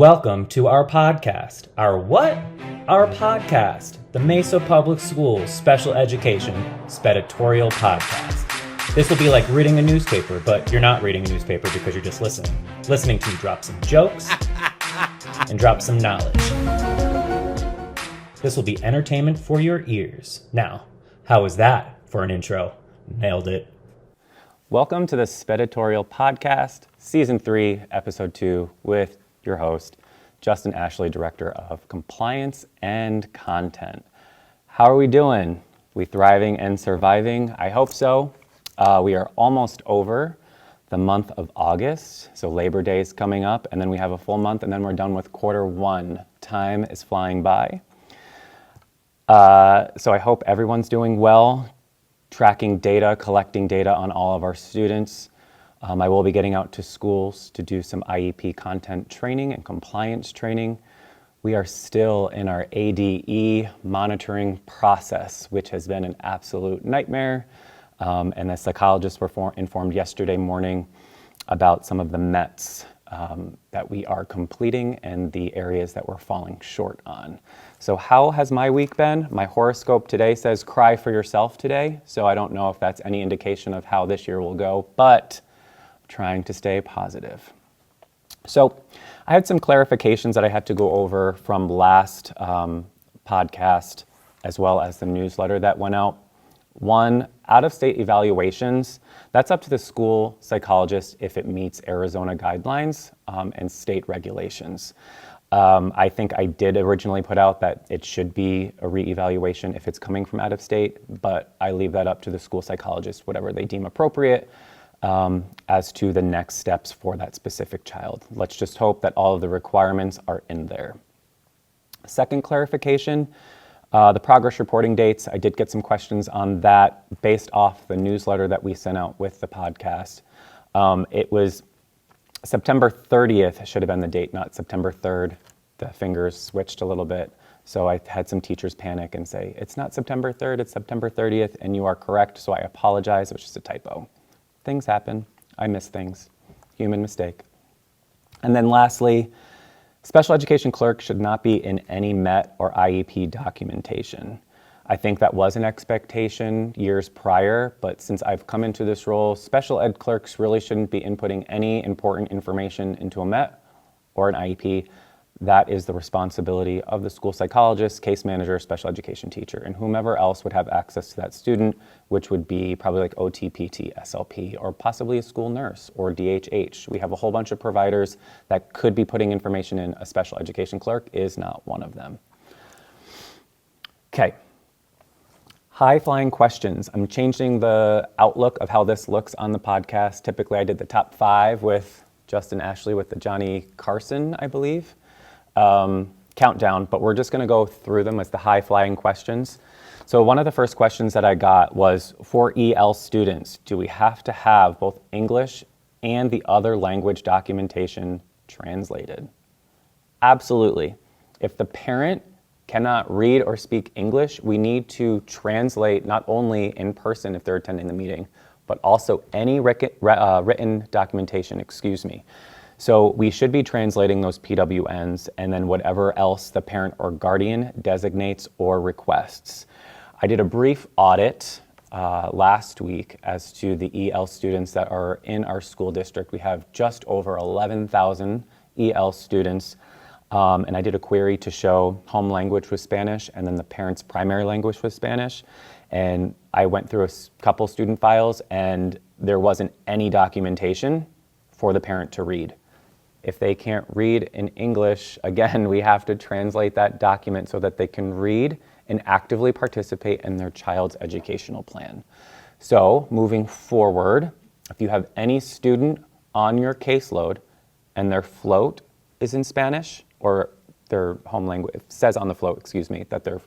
Welcome to our podcast. Our what? Our podcast, the Mesa Public Schools Special Education Editorial podcast. This will be like reading a newspaper, but you're not reading a newspaper because you're just listening. Listening to drop some jokes and drop some knowledge. This will be entertainment for your ears. Now, how was that for an intro? Nailed it. Welcome to the Editorial podcast, Season 3, Episode 2, with your host, Justin Ashley, Director of Compliance and Content. How are we doing? We thriving and surviving? I hope so. We are almost over the month of August, so Labor Day is coming up, and then we have a full month, and then we're done with quarter one. Time is flying by. So I hope everyone's doing well, tracking data, collecting data on all of our students. I will be getting out to schools to do some IEP content training and compliance training. We are still in our ADE monitoring process, which has been an absolute nightmare. And the psychologists were informed yesterday morning about some of the METs that we are completing and the areas that we're falling short on. So how has my week been? My horoscope today says cry for yourself today. So I don't know if that's any indication of how this year will go, but trying to stay positive. So I had some clarifications that I had to go over from last podcast, as well as the newsletter that went out. One, out-of-state evaluations, that's up to the school psychologist if it meets Arizona guidelines and state regulations. I think I did originally put out that it should be a reevaluation if it's coming from out of state, but I leave that up to the school psychologist, whatever they deem appropriate. As to the next steps for that specific child. Let's just hope that all of the requirements are in there. Second clarification, the progress reporting dates. I did get some questions on that based off the newsletter that we sent out with the podcast. It was September 30th should have been the date, not September 3rd. The fingers switched a little bit. So I had some teachers panic and say, it's not September 3rd, it's September 30th, and you are correct, so I apologize, it was just a typo. Things happen. I miss things. Human mistake. And then lastly, special education clerk should not be in any MET or IEP documentation. I think that was an expectation years prior, but since I've come into this role, special ed clerks really shouldn't be inputting any important information into a MET or an IEP. That is the responsibility of the school psychologist, case manager, special education teacher, and whomever else would have access to that student, which would be probably like OT, PT, SLP, or possibly a school nurse or DHH. We have a whole bunch of providers that could be putting information in. A special education clerk is not one of them. Okay. High-flying questions. I'm changing the outlook of how this looks on the podcast. Typically, I did the top 5 with Justin Ashley with the Johnny Carson, I believe. Countdown, but we're just going to go through them as the high-flying questions. So one of the first questions that I got was, for EL students, do we have to have both English and the other language documentation translated? Absolutely. If the parent cannot read or speak English, we need to translate not only in person if they're attending the meeting, but also any written documentation, So we should be translating those PWNs and then whatever else the parent or guardian designates or requests. I did a brief audit last week as to the EL students that are in our school district. We have just over 11,000 EL students, and I did a query to show home language was Spanish and then the parent's primary language was Spanish. And I went through a couple student files and there wasn't any documentation for the parent to read. If they can't read in English, again, we have to translate that document so that they can read and actively participate in their child's educational plan. So moving forward, if you have any student on your caseload and their float is in Spanish or their home language, it says on the float, that their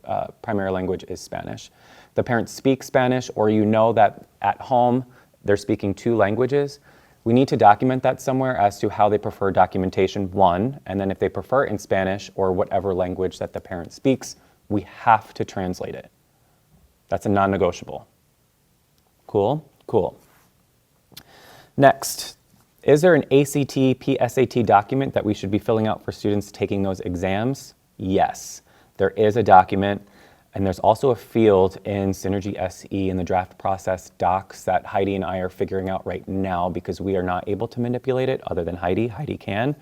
primary language is Spanish. The parent speaks Spanish or you know that at home they're speaking 2 languages, we need to document that somewhere as to how they prefer documentation, 1, and then if they prefer in Spanish or whatever language that the parent speaks, we have to translate it. That's a non-negotiable. Cool? Cool. Next, Is there an ACT, PSAT document that we should be filling out for students taking those exams? Yes, there is a document, and there's also a field in Synergy SE in the draft process docs that Heidi and I are figuring out right now because we are not able to manipulate it other than Heidi. Heidi can.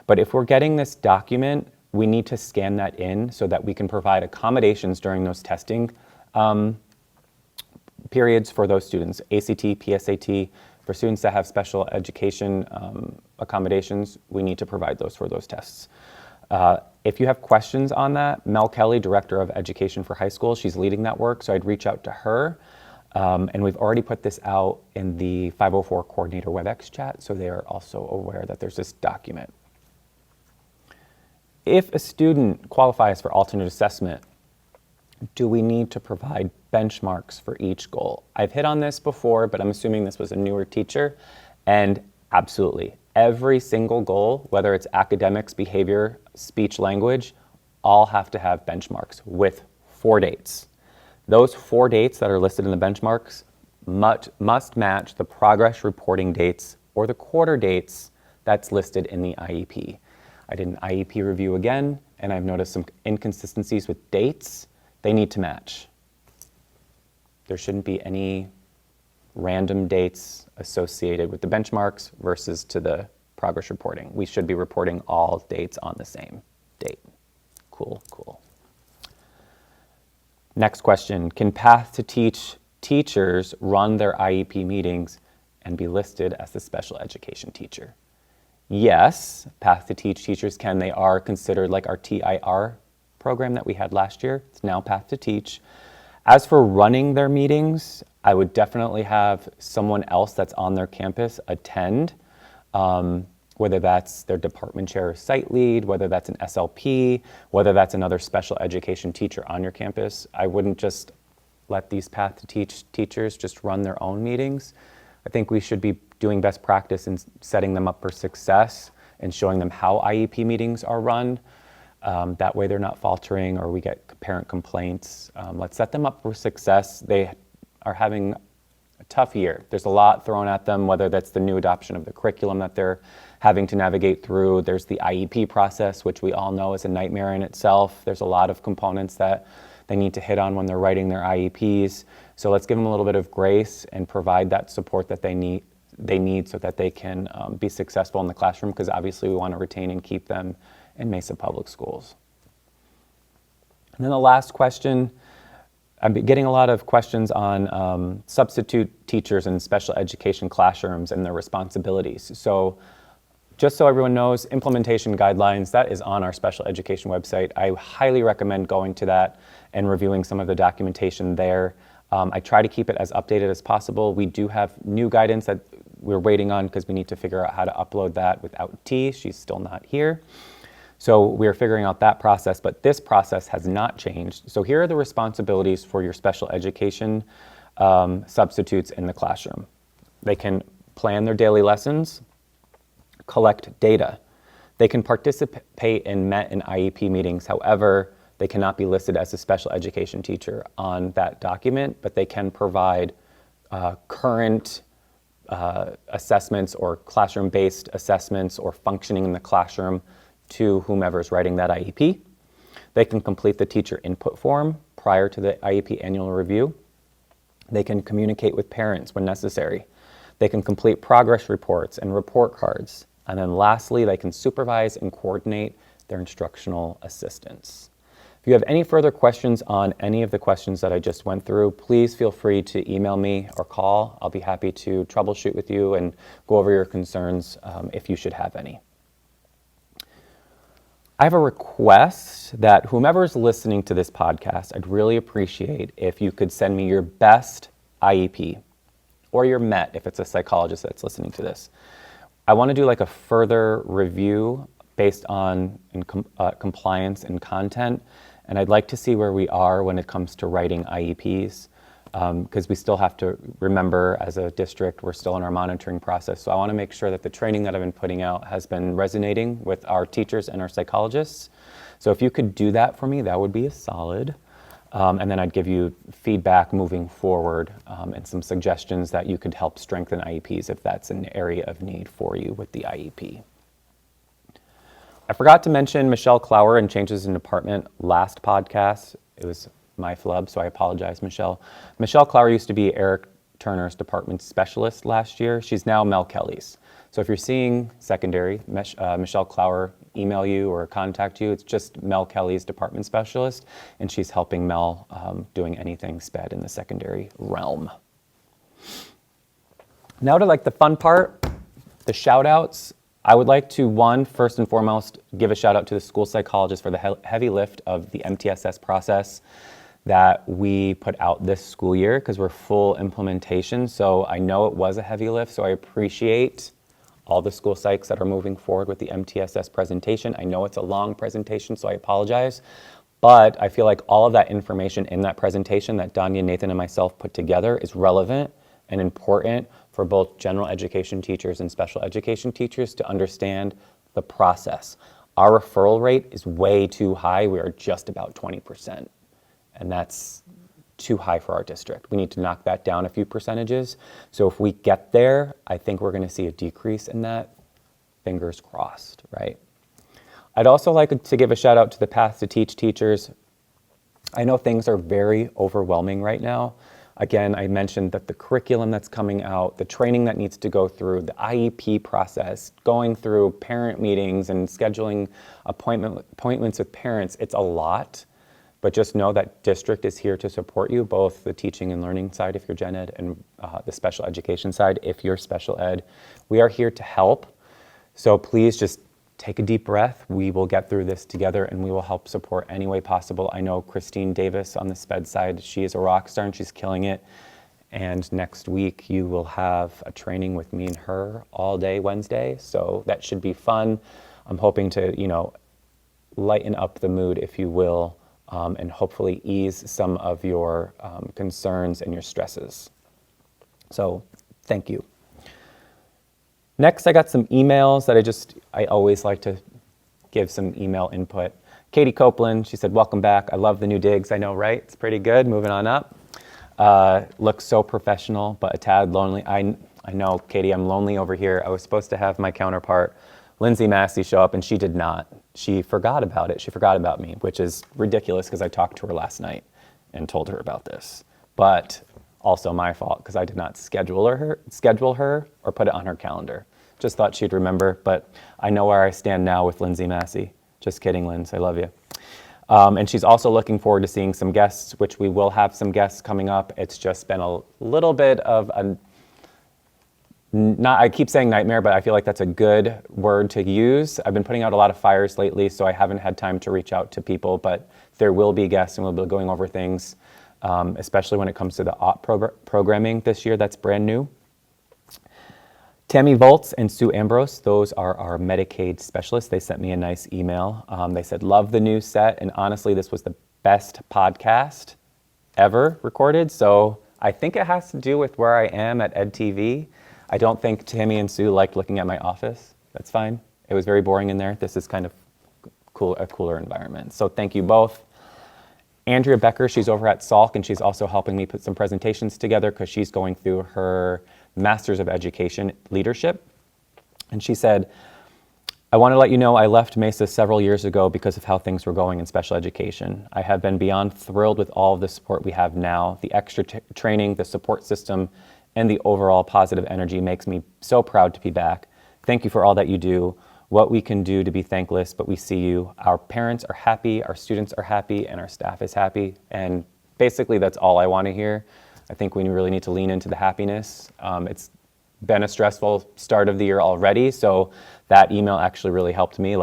But if we're getting this document, we need to scan that in so that we can provide accommodations during those testing periods for those students, ACT, PSAT. For students that have special education accommodations, we need to provide those for those tests. If you have questions on that, Mel Kelly, Director of Education for High School, she's leading that work, so I'd reach out to her. And we've already put this out in the 504 Coordinator WebEx chat, so they are also aware that there's this document. If a student qualifies for alternate assessment, do we need to provide benchmarks for each goal? I've hit on this before, but I'm assuming this was a newer teacher, and absolutely. Every single goal, whether it's academics, behavior, speech, language, all have to have benchmarks with 4 dates. Those 4 dates that are listed in the benchmarks must match the progress reporting dates or the quarter dates that's listed in the IEP. I did an IEP review again, and I've noticed some inconsistencies with dates. They need to match. There shouldn't be any random dates associated with the benchmarks versus to the progress reporting. We should be reporting all dates on the same date. Cool, cool. Next question, can Path to Teach teachers run their IEP meetings and be listed as the special education teacher? Yes, Path to Teach teachers can. They are considered like our TIR program that we had last year. It's now Path to Teach. As for running their meetings, I would definitely have someone else that's on their campus attend, whether that's their department chair or site lead, whether that's an SLP, whether that's another special education teacher on your campus. I wouldn't just let these Path to Teach teachers just run their own meetings. I think we should be doing best practice in setting them up for success and showing them how IEP meetings are run. That way they're not faltering or we get parent complaints. Let's set them up for success. They are having a tough year. There's a lot thrown at them, whether that's the new adoption of the curriculum that they're having to navigate through. There's the IEP process, which we all know is a nightmare in itself. There's a lot of components that they need to hit on when they're writing their IEPs. So let's give them a little bit of grace and provide that support that they need so that they can be successful in the classroom, because obviously we want to retain and keep them in Mesa Public Schools. And then the last question, I'm getting a lot of questions on substitute teachers in special education classrooms and their responsibilities. So just so everyone knows, implementation guidelines, that is on our special education website. I highly recommend going to that and reviewing some of the documentation there. I try to keep it as updated as possible. We do have new guidance that we're waiting on because we need to figure out how to upload that without T. She's still not here. So we're figuring out that process, but this process has not changed. So here are the responsibilities for your special education substitutes in the classroom. They can plan their daily lessons, collect data. They can participate in MET and IEP meetings. However, they cannot be listed as a special education teacher on that document, but they can provide current assessments or classroom-based assessments or functioning in the classroom to whomever is writing that IEP. They can complete the teacher input form prior to the IEP annual review. They can communicate with parents when necessary. They can complete progress reports and report cards. And then lastly, they can supervise and coordinate their instructional assistants. If you have any further questions on any of the questions that I just went through, please feel free to email me or call. I'll be happy to troubleshoot with you and go over your concerns if you should have any. I have a request that whomever's listening to this podcast, I'd really appreciate if you could send me your best IEP or your MET if it's a psychologist that's listening to this. I want to do like a further review based on compliance and content, and I'd like to see where we are when it comes to writing IEPs, because we still have to remember as a district, we're still in our monitoring process. So I want to make sure that the training that I've been putting out has been resonating with our teachers and our psychologists. So if you could do that for me, that would be a solid. And then I'd give you feedback moving forward and some suggestions that you could help strengthen IEPs if that's an area of need for you with the IEP. I forgot to mention Michelle Clower and changes in department last podcast. It was my flub, so I apologize, Michelle. Michelle Clower used to be Eric Turner's department specialist last year. She's now Mel Kelly's. So if you're seeing secondary, Michelle Clower email you or contact you, it's just Mel Kelly's department specialist, and she's helping Mel doing anything SPED in the secondary realm. Now to the fun part, the shout outs. I would like to, first and foremost, give a shout out to the school psychologist for the heavy lift of the MTSS process that we put out this school year, because we're full implementation. So I know it was a heavy lift, so I appreciate all the school psychs that are moving forward with the MTSS presentation. I know it's a long presentation, so I apologize. But I feel like all of that information in that presentation that Danya, Nathan, and myself put together is relevant and important for both general education teachers and special education teachers to understand the process. Our referral rate is way too high. We are just about 20%, and that's too high for our district. We need to knock that down a few percentages. So if we get there, I think we're going to see a decrease in that. Fingers crossed, right? I'd also like to give a shout out to the Path to Teach teachers. I know things are very overwhelming right now. Again, I mentioned that the curriculum that's coming out, the training that needs to go through, the IEP process, going through parent meetings and scheduling appointments with parents, it's a lot. But just know that district is here to support you, both the teaching and learning side if you're gen ed and the special education side if you're special ed. We are here to help. So please just take a deep breath. We will get through this together, and we will help support any way possible. I know Christine Davis on the SPED side, she is a rock star and she's killing it. And next week you will have a training with me and her all day Wednesday. So that should be fun. I'm hoping to, lighten up the mood, if you will, and hopefully ease some of your concerns and your stresses. So thank you. Next, I got some emails that I always like to give some email input. Katie Copeland, she said, welcome back. I love the new digs. I know, right? It's pretty good. Moving on up. Looks so professional, but a tad lonely. I know, Katie, I'm lonely over here. I was supposed to have my counterpart, Lindsay Massey, show up, and she did not. She forgot about it. She forgot about me, which is ridiculous because I talked to her last night and told her about this. But also my fault because I did not schedule her or put it on her calendar. Just thought she'd remember, but I know where I stand now with Lindsay Massey. Just kidding, Linz, I love you. And she's also looking forward to seeing some guests, which we will have some guests coming up. It's just been a little bit of I keep saying nightmare, but I feel like that's a good word to use. I've been putting out a lot of fires lately, so I haven't had time to reach out to people, but there will be guests and we'll be going over things, especially when it comes to the OP programming this year that's brand new. Tammy Volts and Sue Ambrose, those are our Medicaid specialists. They sent me a nice email. They said, love the new set, and honestly, this was the best podcast ever recorded, so I think it has to do with where I am at EdTV. I don't think Tammy and Sue liked looking at my office. That's fine. It was very boring in there. This is kind of a cooler environment. So thank you both. Andrea Becker, she's over at Salk, and she's also helping me put some presentations together because she's going through her Masters of Education Leadership. And she said, I want to let you know I left Mesa several years ago because of how things were going in special education. I have been beyond thrilled with all of the support we have now. The extra training, the support system, and the overall positive energy makes me so proud to be back. Thank you for all that you do. What we can do to be thankless, but we see you. Our parents are happy, our students are happy, and our staff is happy. And basically that's all I want to hear. I think we really need to lean into the happiness. It's been a stressful start of the year already, so that email actually really helped me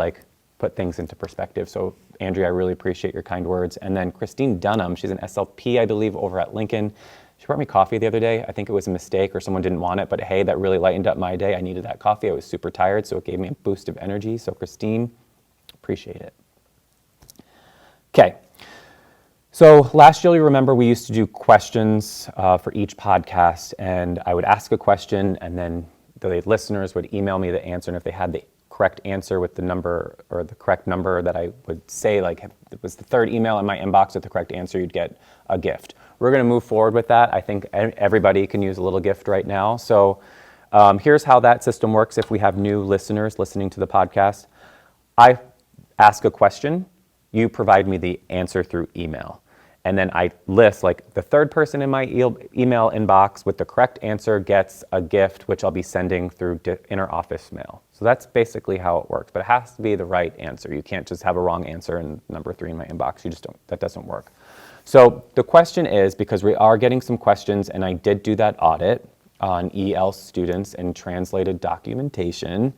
put things into perspective. So Andrea, I really appreciate your kind words. And then Christine Dunham, she's an SLP, I believe, over at Lincoln. She brought me coffee the other day. I think it was a mistake or someone didn't want it, but hey, that really lightened up my day. I needed that coffee. I was super tired, so it gave me a boost of energy. So Christine, appreciate it. Okay. So last year, you remember we used to do questions for each podcast, and I would ask a question, and then the listeners would email me the answer, and if they had the correct answer with the number or the correct number that I would say, like if it was the third email in my inbox with the correct answer, you'd get a gift. We're going to move forward with that. I think everybody can use a little gift right now. So here's how that system works if we have new listeners listening to the podcast. I ask a question, you provide me the answer through email. And then I list like the third person in my email inbox with the correct answer gets a gift, which I'll be sending through inner office mail. So that's basically how it works, but it has to be the right answer. You can't just have a wrong answer and number 3 in my inbox. That doesn't work. So the question is, because we are getting some questions, and I did do that audit on EL students and translated documentation.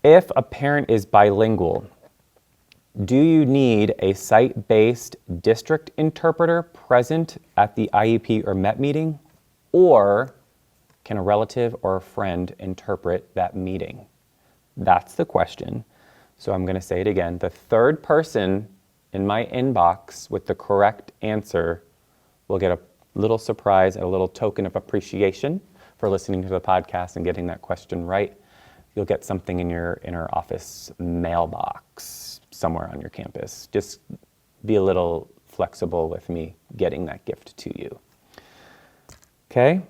If a parent is bilingual, do you need a site-based district interpreter present at the IEP or MET meeting, or can a relative or a friend interpret that meeting? That's the question. So I'm going to say it again. The third person in my inbox with the correct answer will get a little surprise and a little token of appreciation for listening to the podcast and getting that question right. You'll get something in your inner office mailbox somewhere on your campus. Just be a little flexible with me getting that gift to you. Okay?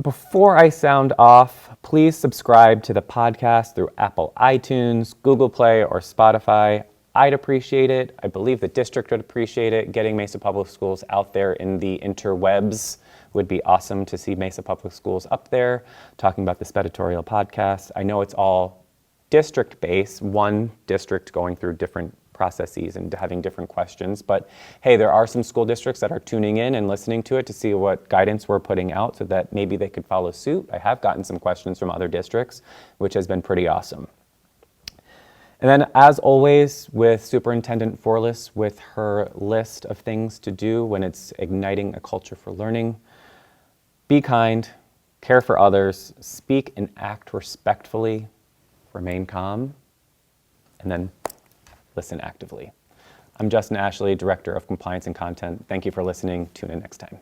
Before I sound off, please subscribe to the podcast through Apple iTunes, Google Play, or Spotify. I'd appreciate it. I believe the district would appreciate it. Getting Mesa Public Schools out there in the interwebs would be awesome to see Mesa Public Schools up there talking about this Editorial podcast. I know it's all district-based, one district going through different processes and having different questions. But hey, there are some school districts that are tuning in and listening to it to see what guidance we're putting out so that maybe they could follow suit. I have gotten some questions from other districts, which has been pretty awesome. And then, as always, with Superintendent Forlis, with her list of things to do when it's igniting a culture for learning, be kind, care for others, speak and act respectfully, remain calm, and then listen actively. I'm Justin Ashley, Director of Compliance and Content. Thank you for listening. Tune in next time.